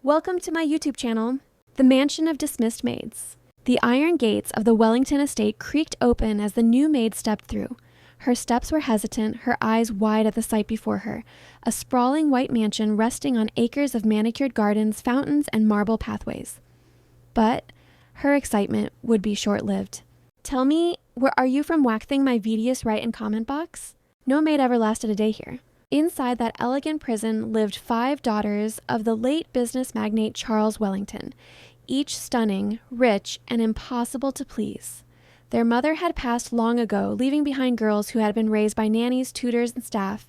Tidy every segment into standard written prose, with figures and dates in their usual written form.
Welcome to my YouTube channel, The Mansion of Dismissed Maids. The iron gates of the Wellington estate creaked open as the new maid stepped through. Her steps were hesitant, her eyes wide at the sight before her, a sprawling white mansion resting on acres of manicured gardens, fountains, and marble pathways. But her excitement would be short-lived. Tell me, are you from waxing my Vedius right in comment box? No maid ever lasted a day here. Inside that elegant prison lived 5 daughters of the late business magnate Charles Wellington, each stunning, rich, and impossible to please. Their mother had passed long ago, leaving behind girls who had been raised by nannies, tutors, and staff,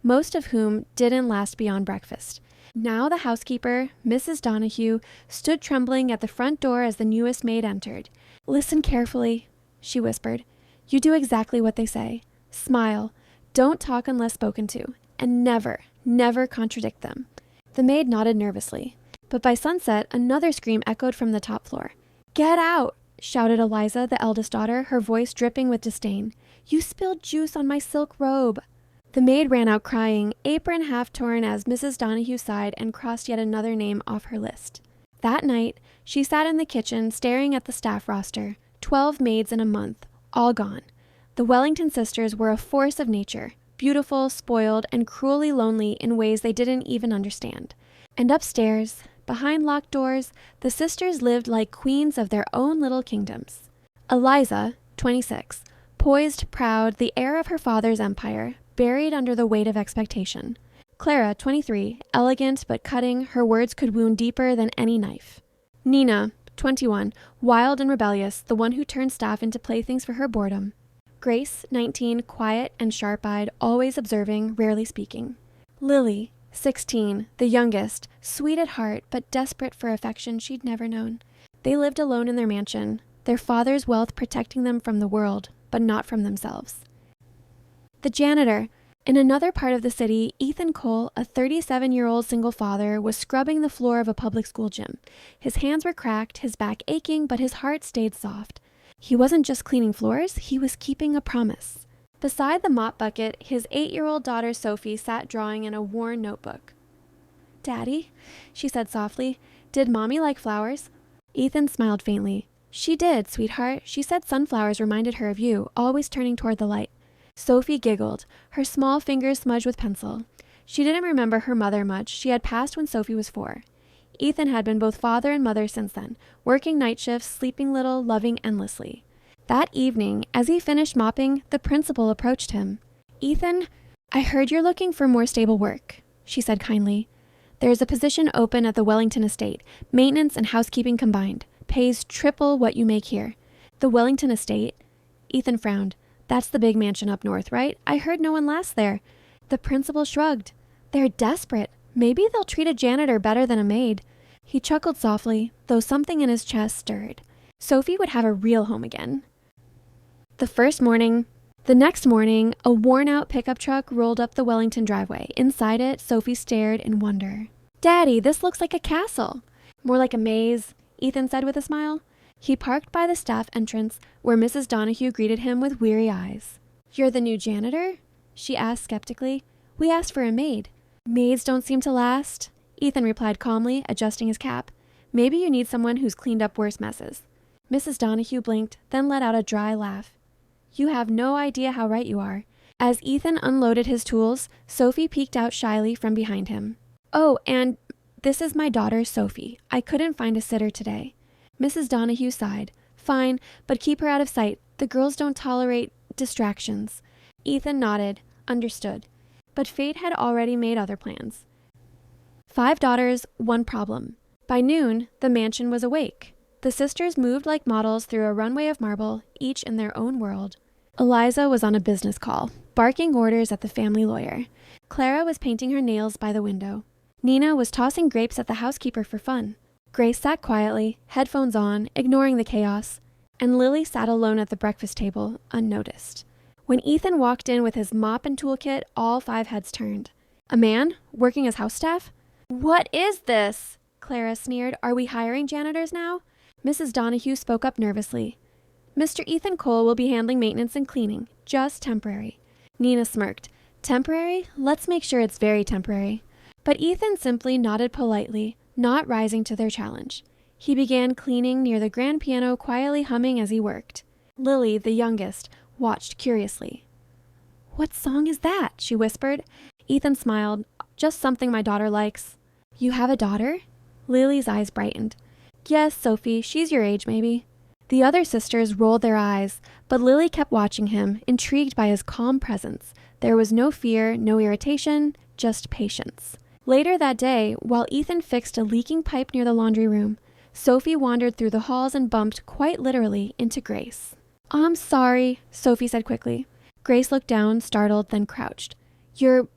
most of whom didn't last beyond breakfast. Now the housekeeper, Mrs. Donahue, stood trembling at the front door as the newest maid entered. "Listen carefully," she whispered. "You do exactly what they say. Smile. Don't talk unless spoken to, and never, never contradict them." The maid nodded nervously, but by sunset, another scream echoed from the top floor. "Get out!" shouted Eliza, the eldest daughter, her voice dripping with disdain. "You spilled juice on my silk robe." The maid ran out crying, apron half torn as Mrs. Donahue sighed and crossed yet another name off her list. That night, she sat in the kitchen staring at the staff roster, 12 maids in a month, all gone. The Wellington sisters were a force of nature, beautiful, spoiled, and cruelly lonely in ways they didn't even understand. And upstairs, behind locked doors, the sisters lived like queens of their own little kingdoms. Eliza, 26, poised, proud, the heir of her father's empire, buried under the weight of expectation. Clara, 23, elegant but cutting, her words could wound deeper than any knife. Nina, 21, wild and rebellious, the one who turned staff into playthings for her boredom. Grace, 19, quiet and sharp-eyed, always observing, rarely speaking. Lily, 16, the youngest, sweet at heart but desperate for affection she'd never known. They lived alone in their mansion, their father's wealth protecting them from the world, but not from themselves. The janitor. In another part of the city, Ethan Cole, a 37-year-old single father, was scrubbing the floor of a public school gym. His hands were cracked, his back aching, but his heart stayed soft. He wasn't just cleaning floors, he was keeping a promise. Beside the mop bucket, his 8-year-old daughter Sophie sat drawing in a worn notebook. "Daddy," she said softly, "did Mommy like flowers?" Ethan smiled faintly. "She did, sweetheart. She said sunflowers reminded her of you, always turning toward the light." Sophie giggled, her small fingers smudged with pencil. She didn't remember her mother much. She had passed when Sophie was 4. Ethan had been both father and mother since then, working night shifts, sleeping little, loving endlessly. That evening, as he finished mopping, the principal approached him. "Ethan, I heard you're looking for more stable work," she said kindly. "There's a position open at the Wellington estate, maintenance and housekeeping combined. Pays triple what you make here." "The Wellington estate?" Ethan frowned. "That's the big mansion up north, right? I heard no one lasts there." The principal shrugged. "They're desperate. Maybe they'll treat a janitor better than a maid." He chuckled softly, though something in his chest stirred. Sophie would have a real home again. The next morning, a worn-out pickup truck rolled up the Wellington driveway. Inside it, Sophie stared in wonder. "Daddy, this looks like a castle." "More like a maze," Ethan said with a smile. He parked by the staff entrance, where Mrs. Donahue greeted him with weary eyes. "You're the new janitor?" she asked skeptically. "We asked for a maid." "Maids don't seem to last," Ethan replied calmly, adjusting his cap. "Maybe you need someone who's cleaned up worse messes." Mrs. Donahue blinked, then let out a dry laugh. "You have no idea how right you are." As Ethan unloaded his tools, Sophie peeked out shyly from behind him. "Oh, and this is my daughter, Sophie. I couldn't find a sitter today." Mrs. Donahue sighed. "Fine, but keep her out of sight. The girls don't tolerate distractions." Ethan nodded. Understood. But fate had already made other plans. 5 daughters, 1 problem. By noon, the mansion was awake. The sisters moved like models through a runway of marble, each in their own world. Eliza was on a business call, barking orders at the family lawyer. Clara was painting her nails by the window. Nina was tossing grapes at the housekeeper for fun. Grace sat quietly, headphones on, ignoring the chaos, and Lily sat alone at the breakfast table, unnoticed. When Ethan walked in with his mop and toolkit, all 5 heads turned. "A man? Working as house staff?" "What is this?" Clara sneered. "Are we hiring janitors now?" Mrs. Donahue spoke up nervously. "Mr. Ethan Cole will be handling maintenance and cleaning, just temporary." Nina smirked. "Temporary? Let's make sure it's very temporary." But Ethan simply nodded politely, not rising to their challenge. He began cleaning near the grand piano, quietly humming as he worked. Lily, the youngest, watched curiously. "What song is that?" she whispered. Ethan smiled. "Just something my daughter likes." "You have a daughter?" Lily's eyes brightened. "Yes, Sophie, she's your age, maybe." The other sisters rolled their eyes, but Lily kept watching him, intrigued by his calm presence. There was no fear, no irritation, just patience. Later that day, while Ethan fixed a leaking pipe near the laundry room, Sophie wandered through the halls and bumped, quite literally, into Grace. "I'm sorry," Sophie said quickly. Grace looked down, startled, then crouched. "You're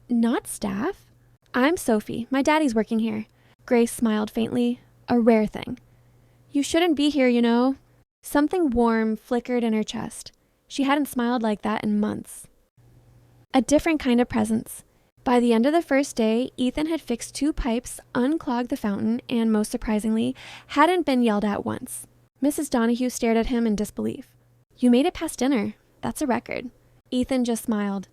not staff?" "I'm Sophie. My daddy's working here." Grace smiled faintly. A rare thing. "You shouldn't be here, you know." Something warm flickered in her chest. She hadn't smiled like that in months. A different kind of presence. By the end of the first day, Ethan had fixed 2 pipes, unclogged the fountain, and, most surprisingly, hadn't been yelled at once. Mrs. Donahue stared at him in disbelief. "You made it past dinner. That's a record." Ethan just smiled.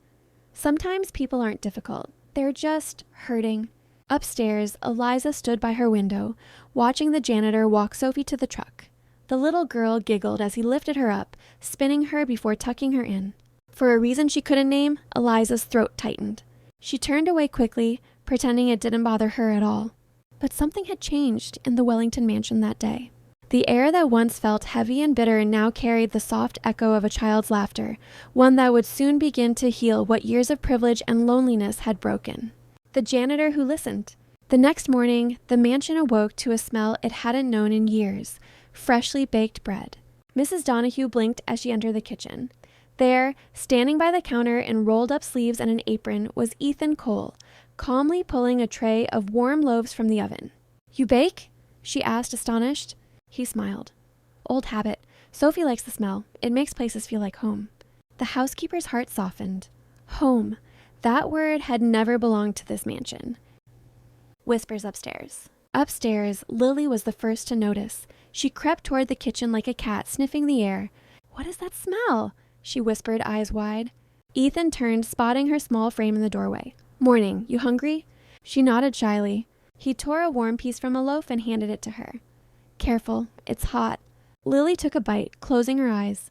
Sometimes people aren't difficult. They're just hurting. Upstairs, Eliza stood by her window, watching the janitor walk Sophie to the truck. The little girl giggled as he lifted her up, spinning her before tucking her in. For a reason she couldn't name, Eliza's throat tightened. She turned away quickly, pretending it didn't bother her at all. But something had changed in the Wellington mansion that day. The air that once felt heavy and bitter now carried the soft echo of a child's laughter, one that would soon begin to heal what years of privilege and loneliness had broken. The janitor who listened. The next morning, the mansion awoke to a smell it hadn't known in years, freshly baked bread. Mrs. Donahue blinked as she entered the kitchen. There, standing by the counter in rolled-up sleeves and an apron, was Ethan Cole, calmly pulling a tray of warm loaves from the oven. "You bake?" she asked, astonished. He smiled. "Old habit. Sophie likes the smell. It makes places feel like home." The housekeeper's heart softened. Home. That word had never belonged to this mansion. Whispers upstairs. Upstairs, Lily was the first to notice. She crept toward the kitchen like a cat, sniffing the air. "What is that smell?" she whispered, eyes wide. Ethan turned, spotting her small frame in the doorway. "Morning. You hungry?" She nodded shyly. He tore a warm piece from a loaf and handed it to her. "Careful. It's hot." Lily took a bite, closing her eyes.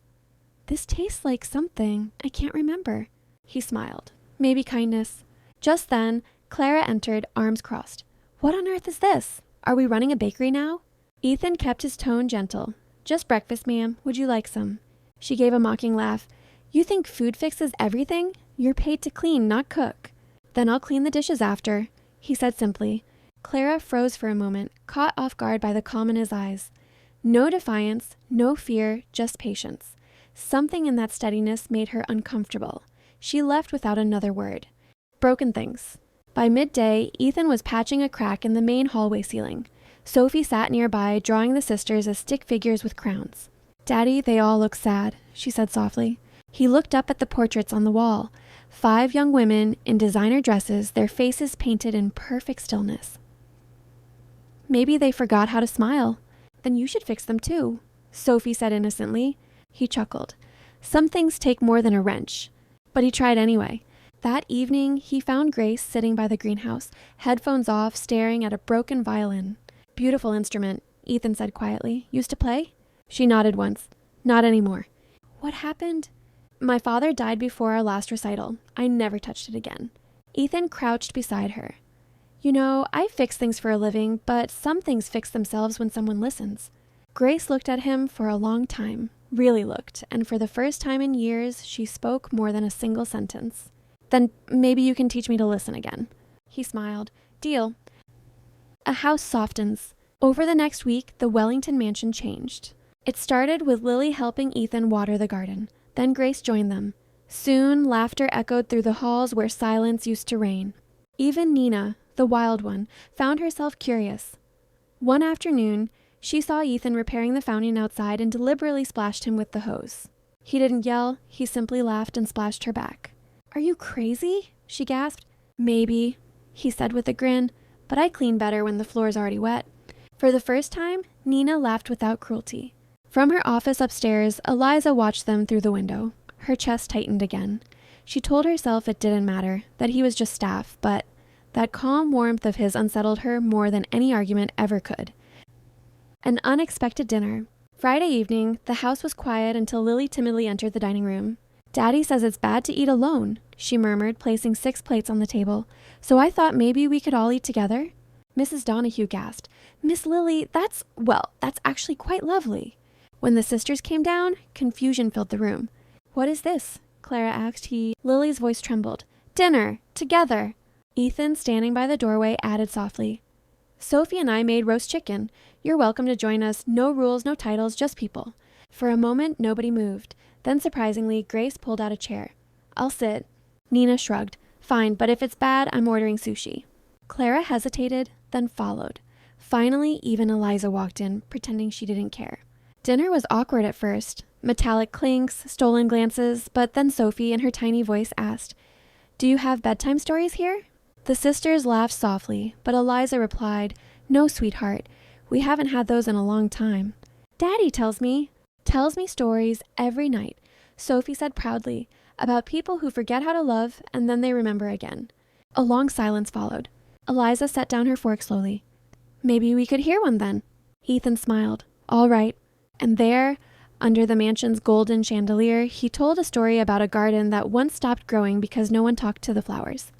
"This tastes like something. I can't remember." He smiled. "Maybe kindness." Just then, Clara entered, arms crossed. "What on earth is this? Are we running a bakery now?" Ethan kept his tone gentle. "Just breakfast, ma'am. Would you like some?" She gave a mocking laugh. "You think food fixes everything? You're paid to clean, not cook." "Then I'll clean the dishes after," he said simply. Clara froze for a moment, caught off guard by the calm in his eyes. No defiance, no fear, just patience. Something in that steadiness made her uncomfortable. She left without another word. Broken things. By midday, Ethan was patching a crack in the main hallway ceiling. Sophie sat nearby, drawing the sisters as stick figures with crowns. "Daddy, they all look sad," she said softly. He looked up at the portraits on the wall. 5 young women in designer dresses, their faces painted in perfect stillness. "Maybe they forgot how to smile. Then you should fix them too," Sophie said innocently. He chuckled. Some things take more than a wrench. But he tried anyway. That evening, he found Grace sitting by the greenhouse, headphones off, staring at a broken violin. "Beautiful instrument," Ethan said quietly. "Used to play?" She nodded once. "Not anymore." "What happened?" "My father died before our last recital. I never touched it again." Ethan crouched beside her. "You know, I fix things for a living, but some things fix themselves when someone listens." Grace looked at him for a long time, really looked, and for the first time in years, she spoke more than a single sentence. "Then maybe you can teach me to listen again." He smiled. "Deal." A house softens. Over the next week, the Wellington mansion changed. It started with Lily helping Ethan water the garden. Then Grace joined them. Soon, laughter echoed through the halls where silence used to reign. Even Nina, the wild one, found herself curious. One afternoon, she saw Ethan repairing the fountain outside and deliberately splashed him with the hose. He didn't yell, he simply laughed and splashed her back. "Are you crazy?" she gasped. "Maybe," he said with a grin, "but I clean better when the floor's already wet." For the first time, Nina laughed without cruelty. From her office upstairs, Eliza watched them through the window. Her chest tightened again. She told herself it didn't matter, that he was just staff, but That calm warmth of his unsettled her more than any argument ever could. An unexpected dinner. Friday evening, the house was quiet until Lily timidly entered the dining room. "Daddy says it's bad to eat alone," she murmured, placing 6 plates on the table. "So I thought maybe we could all eat together." Mrs. Donahue gasped. "Miss Lily, that's actually quite lovely." When the sisters came down, confusion filled the room. "What is this?" Clara asked. Lily's voice trembled. "Dinner, together." Ethan, standing by the doorway, added softly, "Sophie and I made roast chicken. You're welcome to join us. No rules, no titles, just people." For a moment, nobody moved. Then, surprisingly, Grace pulled out a chair. "I'll sit." Nina shrugged. "Fine, but if it's bad, I'm ordering sushi." Clara hesitated, then followed. Finally, even Eliza walked in, pretending she didn't care. Dinner was awkward at first. Metallic clinks, stolen glances, but then Sophie, in her tiny voice, asked, "Do you have bedtime stories here?" The sisters laughed softly, but Eliza replied, "No, sweetheart. We haven't had those in a long time." "Daddy tells me stories every night," Sophie said proudly, "about people who forget how to love and then they remember again." A long silence followed. Eliza set down her fork slowly. "Maybe we could hear one then." Ethan smiled. "All right." And there, under the mansion's golden chandelier, he told a story about a garden that once stopped growing because no one talked to the flowers.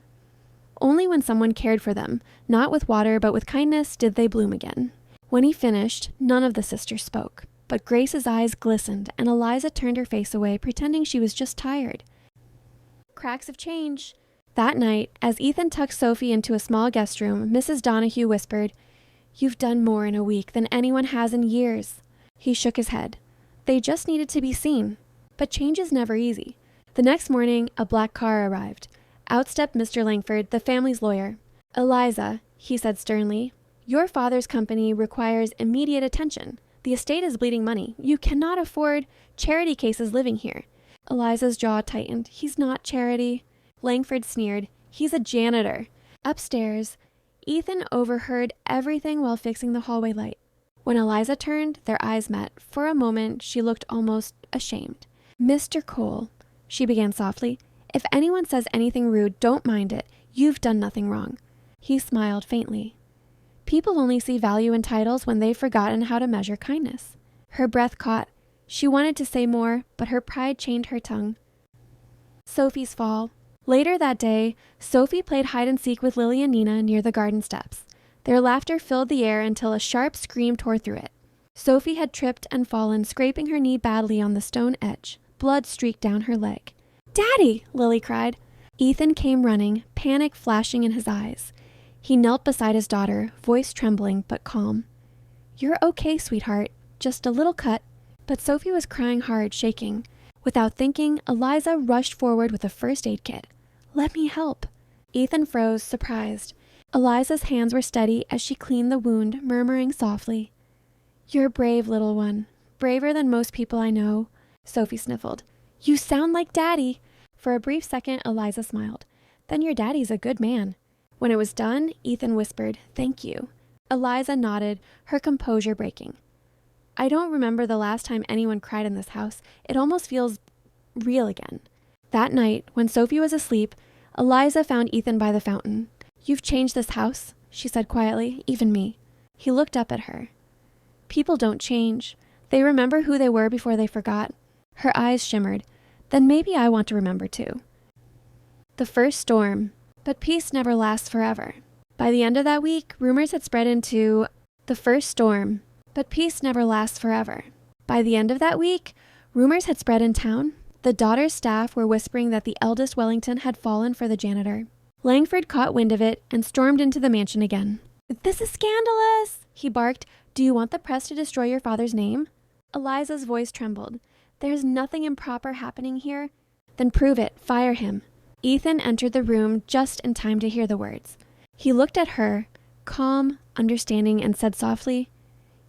Only when someone cared for them, not with water but with kindness, did they bloom again. When he finished, none of the sisters spoke, but Grace's eyes glistened and Eliza turned her face away, pretending she was just tired. Cracks of change. That night, as Ethan tucked Sophie into a small guest room, Mrs. Donahue whispered, "You've done more in a week than anyone has in years." He shook his head. They just needed to be seen. But change is never easy. The next morning, a black car arrived. Out stepped Mr. Langford, the family's lawyer. "Eliza," he said sternly, "your father's company requires immediate attention. The estate is bleeding money. You cannot afford charity cases living here." Eliza's jaw tightened. "He's not charity." Langford sneered. "He's a janitor." Upstairs, Ethan overheard everything while fixing the hallway light. When Eliza turned, their eyes met. For a moment, she looked almost ashamed. "Mr. Cole," she began softly, "if anyone says anything rude, don't mind it. You've done nothing wrong." He smiled faintly. People only see value in titles when they've forgotten how to measure kindness. Her breath caught. She wanted to say more, but her pride chained her tongue. Sophie's fall. Later that day, Sophie played hide-and-seek with Lily and Nina near the garden steps. Their laughter filled the air until a sharp scream tore through it. Sophie had tripped and fallen, scraping her knee badly on the stone edge. Blood streaked down her leg. "Daddy!" Lily cried. Ethan came running, panic flashing in his eyes. He knelt beside his daughter, voice trembling but calm. "You're okay, sweetheart. Just a little cut." But Sophie was crying hard, shaking. Without thinking, Eliza rushed forward with a first aid kit. "Let me help." Ethan froze, surprised. Eliza's hands were steady as she cleaned the wound, murmuring softly, "You're brave, little one. Braver than most people I know." Sophie sniffled. "You sound like Daddy." For a brief second, Eliza smiled. "Then your daddy's a good man." When it was done, Ethan whispered, "Thank you." Eliza nodded, her composure breaking. "I don't remember the last time anyone cried in this house. It almost feels real again." That night, when Sophie was asleep, Eliza found Ethan by the fountain. "You've changed this house," she said quietly, "even me." He looked up at her. "People don't change. They remember who they were before they forgot." Her eyes shimmered. "Then maybe I want to remember too." The first storm. But peace never lasts forever. By the end of that week, rumors had spread into the first storm. But peace never lasts forever. By the end of that week, rumors had spread in town. The daughter's staff were whispering that the eldest Wellington had fallen for the janitor. Langford caught wind of it and stormed into the mansion again. "This is scandalous," he barked. "Do you want the press to destroy your father's name?" Eliza's voice trembled. "There's nothing improper happening here." "Then prove it. Fire him." Ethan entered the room just in time to hear the words. He looked at her, calm, understanding, and said softly,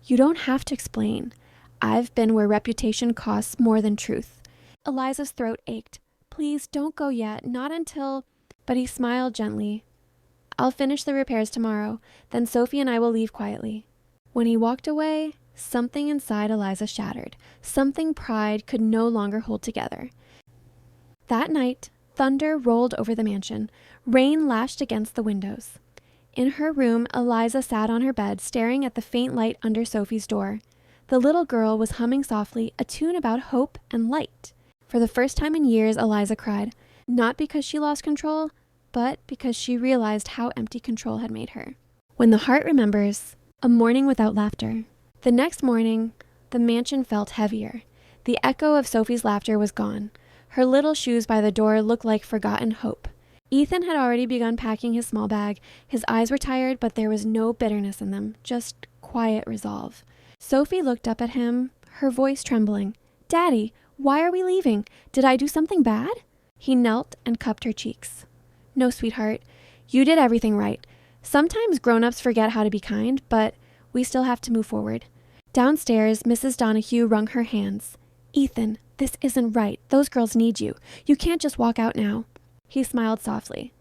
"You don't have to explain. I've been where reputation costs more than truth." Eliza's throat ached. "Please don't go yet, not until—" But he smiled gently. "I'll finish the repairs tomorrow, then Sophie and I will leave quietly." When he walked away, something inside Eliza shattered. Something pride could no longer hold together. That night, Thunder rolled over the mansion. Rain lashed against the windows. In her room, Eliza sat on her bed, staring at the faint light under Sophie's door. The little girl was humming softly, a tune about hope and light. For the first time in years, Eliza cried, not because she lost control, but because she realized how empty control had made her. When the heart remembers, a morning without laughter. The next morning, the mansion felt heavier. The echo of Sophie's laughter was gone. Her little shoes by the door looked like forgotten hope. Ethan had already begun packing his small bag. His eyes were tired, but there was no bitterness in them, just quiet resolve. Sophie looked up at him, her voice trembling. "Daddy, why are we leaving? Did I do something bad?" He knelt and cupped her cheeks. "No, sweetheart, you did everything right. Sometimes grown-ups forget how to be kind, but we still have to move forward." Downstairs, Mrs. Donahue wrung her hands. "Ethan, this isn't right. Those girls need you. You can't just walk out now." He smiled softly.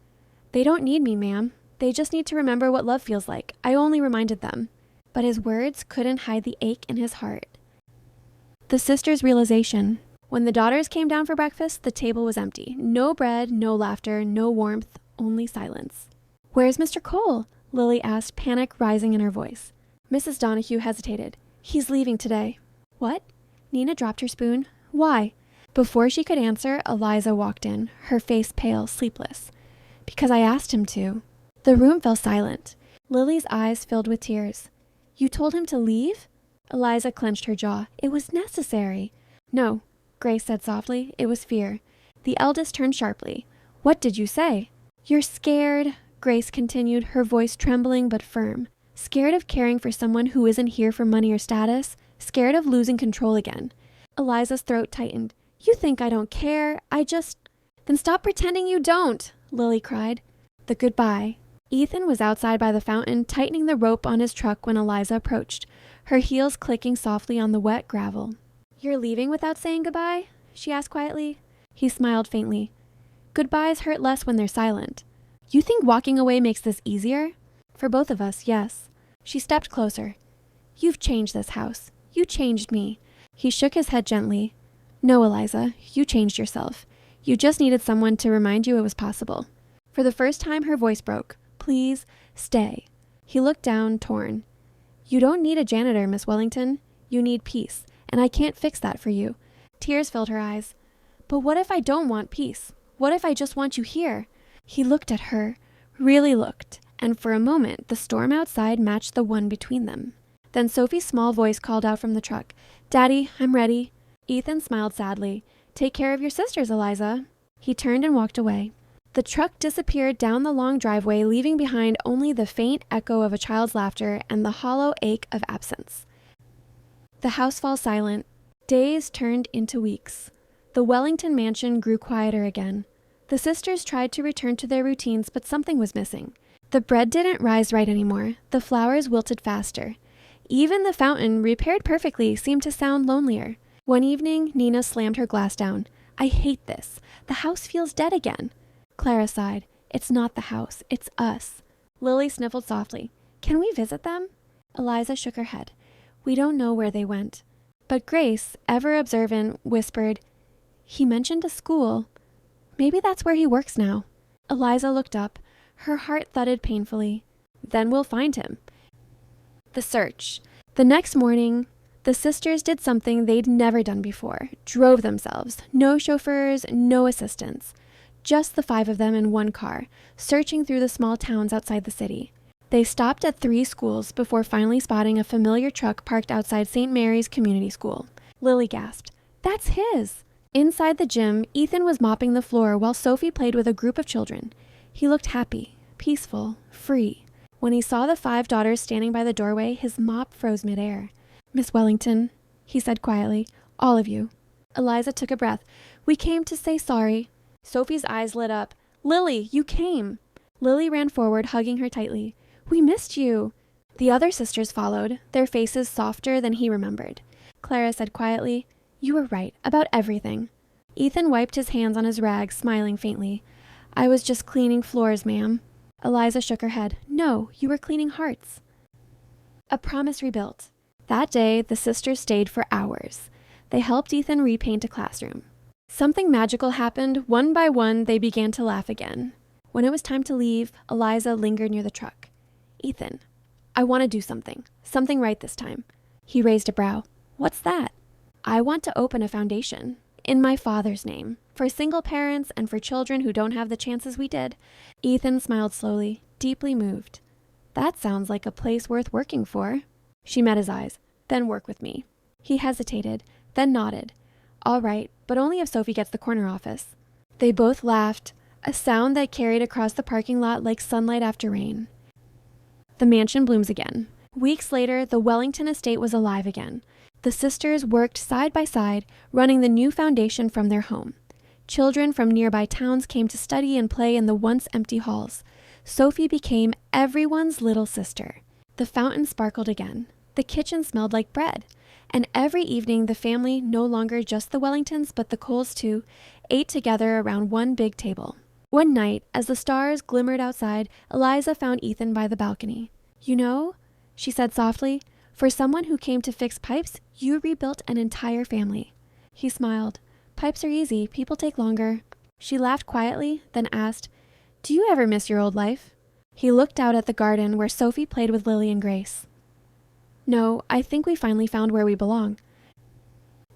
"They don't need me, ma'am. They just need to remember what love feels like. I only reminded them." But his words couldn't hide the ache in his heart. The sisters' realization. When the daughters came down for breakfast, the table was empty. No bread, no laughter, no warmth, only silence. "Where's Mr. Cole?" Lily asked, panic rising in her voice. Mrs. Donahue hesitated. "He's leaving today." "What?" Nina dropped her spoon. "Why?" Before she could answer, Eliza walked in, her face pale, sleepless. "Because I asked him to." The room fell silent. Lily's eyes filled with tears. "You told him to leave?" Eliza clenched her jaw. "It was necessary." "No," Grace said softly. "It was fear." The eldest turned sharply. "What did you say?" "You're scared," Grace continued, her voice trembling but firm. "Scared of caring for someone who isn't here for money or status? Scared of losing control again?" Eliza's throat tightened. "You think I don't care? Then stop pretending you don't," Lily cried. The goodbye. Ethan was outside by the fountain, tightening the rope on his truck when Eliza approached, her heels clicking softly on the wet gravel. "You're leaving without saying goodbye?" she asked quietly. He smiled faintly. "Goodbyes hurt less when they're silent." "You think walking away makes this easier?" "For both of us, yes." She stepped closer. "You've changed this house. You changed me." He shook his head gently. "No, Eliza, you changed yourself. You just needed someone to remind you it was possible." For the first time, her voice broke. "Please, stay." He looked down, torn. "You don't need a janitor, Miss Wellington. You need peace, and I can't fix that for you." Tears filled her eyes. "But what if I don't want peace? What if I just want you here?" He looked at her, really looked, and for a moment, the storm outside matched the one between them. Then Sophie's small voice called out from the truck, "Daddy, I'm ready." Ethan smiled sadly. "Take care of your sisters, Eliza." He turned and walked away. The truck disappeared down the long driveway, leaving behind only the faint echo of a child's laughter and the hollow ache of absence. The house fell silent. Days turned into weeks. The Wellington mansion grew quieter again. The sisters tried to return to their routines, but something was missing. The bread didn't rise right anymore. The flowers wilted faster. Even the fountain, repaired perfectly, seemed to sound lonelier. One evening, Nina slammed her glass down. "I hate this. The house feels dead again." Clara sighed. "It's not the house. It's us." Lily sniffled softly. "Can we visit them?" Eliza shook her head. "We don't know where they went." But Grace, ever observant, whispered, "He mentioned a school. Maybe that's where he works now." Eliza looked up. Her heart thudded painfully. "Then we'll find him." The search. The next morning, the sisters did something they'd never done before. Drove themselves. No chauffeurs, no assistants. Just the 5 of them in one car, searching through the small towns outside the city. They stopped at 3 schools before finally spotting a familiar truck parked outside St. Mary's Community School. Lily gasped, "That's his!" Inside the gym, Ethan was mopping the floor while Sophie played with a group of children. He looked happy, peaceful, free. When he saw the 5 daughters standing by the doorway, his mop froze midair. "Miss Wellington," he said quietly, "all of you." Eliza took a breath. "We came to say sorry." Sophie's eyes lit up. "Lily, you came!" Lily ran forward, hugging her tightly. "We missed you." The other sisters followed, their faces softer than he remembered. Clara said quietly, "You were right, about everything." Ethan wiped his hands on his rags, smiling faintly. "I was just cleaning floors, ma'am." Eliza shook her head. "No, you were cleaning hearts." A promise rebuilt. That day, the sisters stayed for hours. They helped Ethan repaint a classroom. Something magical happened. One by one, they began to laugh again. When it was time to leave, Eliza lingered near the truck. Ethan, I want to do something. Something right this time. He raised a brow. What's that? I want to open a foundation. In my father's name. For single parents and for children who don't have the chances we did. Ethan smiled slowly, deeply moved. That sounds like a place worth working for. She met his eyes. Then work with me. He hesitated, then nodded. All right, but only if Sophie gets the corner office. They both laughed, a sound that carried across the parking lot like sunlight after rain. The mansion blooms again. Weeks later, the Wellington estate was alive again. The sisters worked side by side, running the new foundation from their home. Children from nearby towns came to study and play in the once empty halls. Sophie became everyone's little sister. The fountain sparkled again. The kitchen smelled like bread. And every evening, the family, no longer just the Wellingtons, but the Coles too, ate together around one big table. One night, as the stars glimmered outside, Eliza found Ethan by the balcony. You know, she said softly, for someone who came to fix pipes, you rebuilt an entire family. He smiled. Pipes are easy. People take longer. She laughed quietly, then asked, Do you ever miss your old life? He looked out at the garden where Sophie played with Lily and Grace. No, I think we finally found where we belong.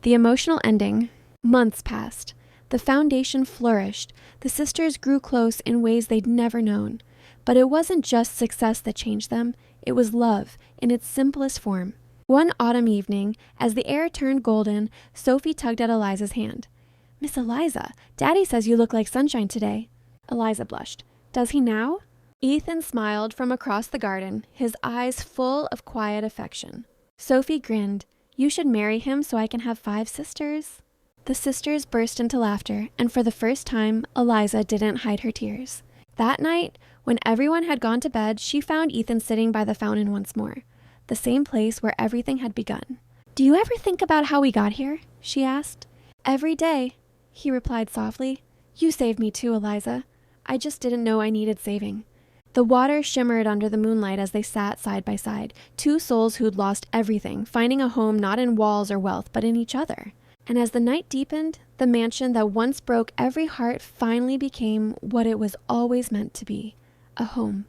The emotional ending. Months passed. The foundation flourished. The sisters grew close in ways they'd never known. But it wasn't just success that changed them. It was love, in its simplest form. One autumn evening, as the air turned golden, Sophie tugged at Eliza's hand. Miss Eliza, Daddy says you look like sunshine today. Eliza blushed. Does he now? Ethan smiled from across the garden, his eyes full of quiet affection. Sophie grinned. You should marry him so I can have 5 sisters. The sisters burst into laughter, and for the first time, Eliza didn't hide her tears. That night, when everyone had gone to bed, she found Ethan sitting by the fountain once more, the same place where everything had begun. Do you ever think about how we got here? She asked. Every day, he replied softly. You saved me too, Eliza. I just didn't know I needed saving. The water shimmered under the moonlight as they sat side by side, 2 souls who'd lost everything, finding a home not in walls or wealth, but in each other. And as the night deepened, the mansion that once broke every heart finally became what it was always meant to be, a home.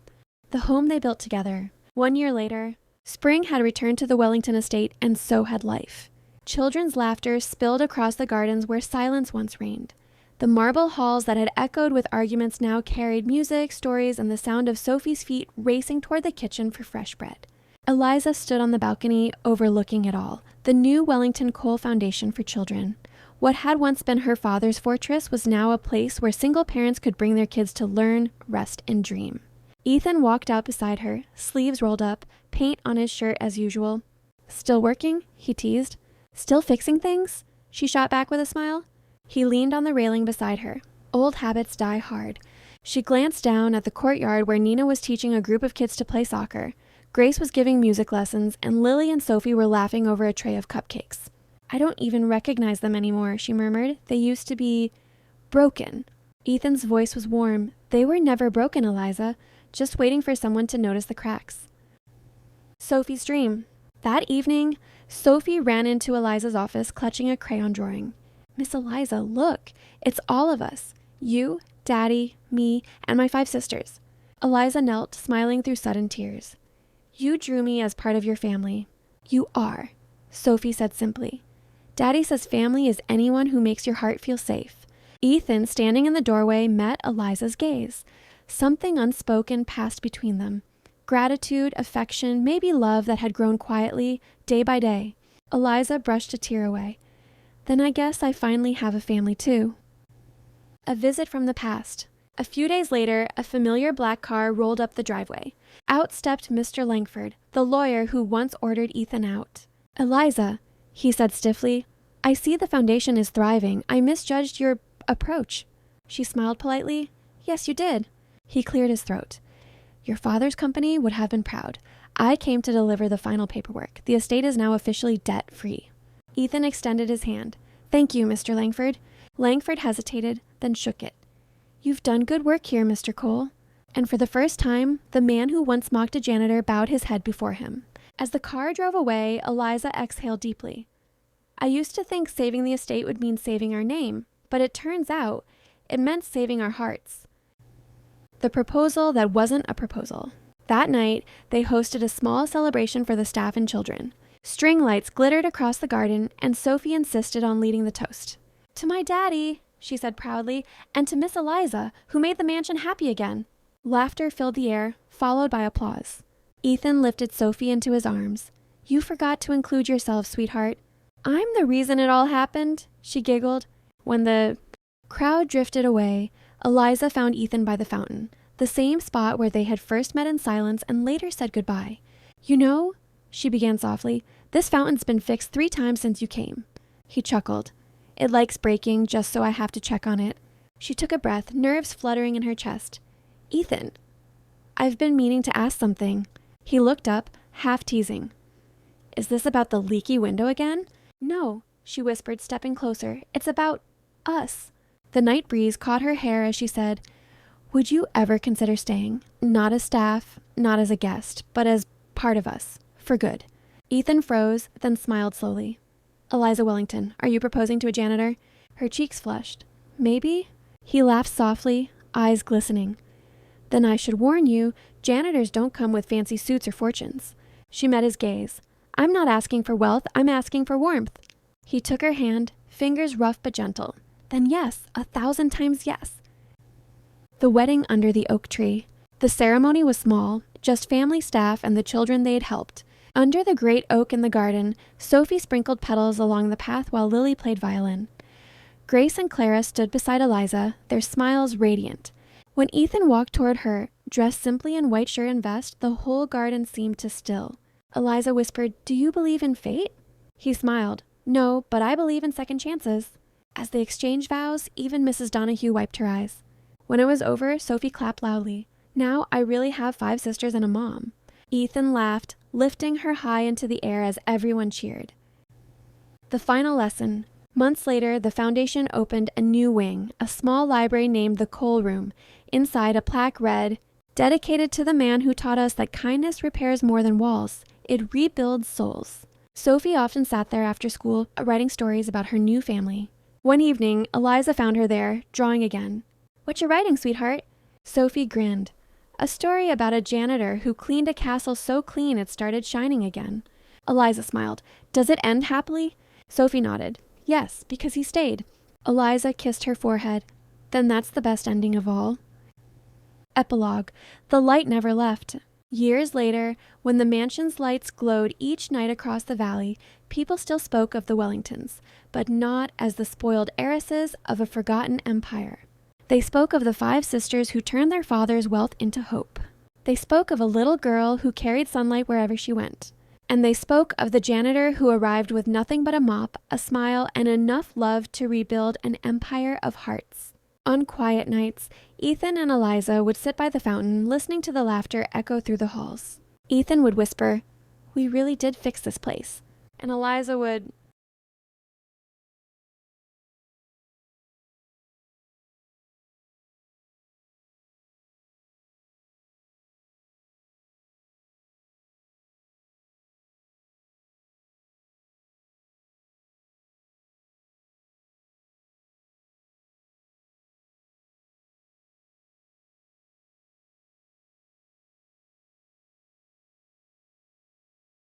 The home they built together. 1 year later, spring had returned to the Wellington estate, and so had life. Children's laughter spilled across the gardens where silence once reigned. The marble halls that had echoed with arguments now carried music, stories, and the sound of Sophie's feet racing toward the kitchen for fresh bread. Eliza stood on the balcony, overlooking it all, the new Wellington Cole Foundation for Children. What had once been her father's fortress was now a place where single parents could bring their kids to learn, rest, and dream. Ethan walked out beside her, sleeves rolled up, paint on his shirt as usual. Still working? He teased. Still fixing things? She shot back with a smile. He leaned on the railing beside her. Old habits die hard. She glanced down at the courtyard where Nina was teaching a group of kids to play soccer. Grace was giving music lessons, and Lily and Sophie were laughing over a tray of cupcakes. I don't even recognize them anymore, she murmured. They used to be broken. Ethan's voice was warm. They were never broken, Eliza, just waiting for someone to notice the cracks. Sophie's dream. That evening, Sophie ran into Eliza's office, clutching a crayon drawing. Miss Eliza, look, it's all of us. You, Daddy, me, and my 5 sisters. Eliza knelt, smiling through sudden tears. You drew me as part of your family. You are, Sophie said simply. Daddy says family is anyone who makes your heart feel safe. Ethan, standing in the doorway, met Eliza's gaze. Something unspoken passed between them. Gratitude, affection, maybe love that had grown quietly, day by day. Eliza brushed a tear away. Then I guess I finally have a family too. A visit from the past. A few days later, a familiar black car rolled up the driveway. Out stepped Mr. Langford, the lawyer who once ordered Ethan out. Eliza, he said stiffly, I see the foundation is thriving. I misjudged your approach. She smiled politely. Yes, you did. He cleared his throat. Your father's company would have been proud. I came to deliver the final paperwork. The estate is now officially debt-free. Ethan extended his hand. Thank you, Mr. Langford. Langford hesitated, then shook it. You've done good work here, Mr. Cole. And for the first time, the man who once mocked a janitor bowed his head before him. As the car drove away, Eliza exhaled deeply. I used to think saving the estate would mean saving our name, But it turns out it meant saving our hearts. The proposal that wasn't a proposal. That night, they hosted a small celebration for the staff and children. String lights glittered across the garden, and Sophie insisted on leading the toast. "To my daddy," she said proudly, "and to Miss Eliza, who made the mansion happy again." Laughter filled the air, followed by applause. Ethan lifted Sophie into his arms. "You forgot to include yourself, sweetheart." "I'm the reason it all happened," she giggled. When the crowd drifted away, Eliza found Ethan by the fountain, the same spot where they had first met in silence and later said goodbye. "You know," she began softly, "this fountain's been fixed 3 times since you came." He chuckled. "It likes breaking just so I have to check on it." She took a breath, nerves fluttering in her chest. "Ethan, I've been meaning to ask something." He looked up, half teasing. "Is this about the leaky window again?" "No," she whispered, stepping closer. "It's about us." The night breeze caught her hair as she said, "Would you ever consider staying? Not as staff, not as a guest, but as part of us, for good." Ethan froze, then smiled slowly. "Eliza Wellington, are you proposing to a janitor?" Her cheeks flushed. "Maybe?" He laughed softly, eyes glistening. "Then I should warn you, janitors don't come with fancy suits or fortunes." She met his gaze. "I'm not asking for wealth, I'm asking for warmth." He took her hand, fingers rough but gentle. "Then yes, 1,000 times yes." The wedding under the oak tree. The ceremony was small, just family, staff, and the children they'd helped. Under the great oak in the garden, Sophie sprinkled petals along the path while Lily played violin. Grace and Clara stood beside Eliza, their smiles radiant. When Ethan walked toward her, dressed simply in white shirt and vest, the whole garden seemed to still. Eliza whispered, "Do you believe in fate?" He smiled. "No, but I believe in second chances." As they exchanged vows, even Mrs. Donahue wiped her eyes. When it was over, Sophie clapped loudly. "Now I really have 5 sisters and a mom." Ethan laughed, lifting her high into the air as everyone cheered. The final lesson. Months later, the foundation opened a new wing, a small library named the Coal Room. Inside, a plaque read, "Dedicated to the man who taught us that kindness repairs more than walls. It rebuilds souls." Sophie often sat there after school, writing stories about her new family. One evening, Eliza found her there, drawing again. "What you writing, sweetheart?" Sophie grinned. "A story about a janitor who cleaned a castle so clean it started shining again." Eliza smiled. "Does it end happily?" Sophie nodded. "Yes, because he stayed." Eliza kissed her forehead. "Then that's the best ending of all." Epilogue. The light never left. Years later, when the mansion's lights glowed each night across the valley, people still spoke of the Wellingtons, but not as the spoiled heiresses of a forgotten empire. They spoke of the 5 sisters who turned their father's wealth into hope. They spoke of a little girl who carried sunlight wherever she went. And they spoke of the janitor who arrived with nothing but a mop, a smile, and enough love to rebuild an empire of hearts. On quiet nights, Ethan and Eliza would sit by the fountain, listening to the laughter echo through the halls. Ethan would whisper, "We really did fix this place." And Eliza would,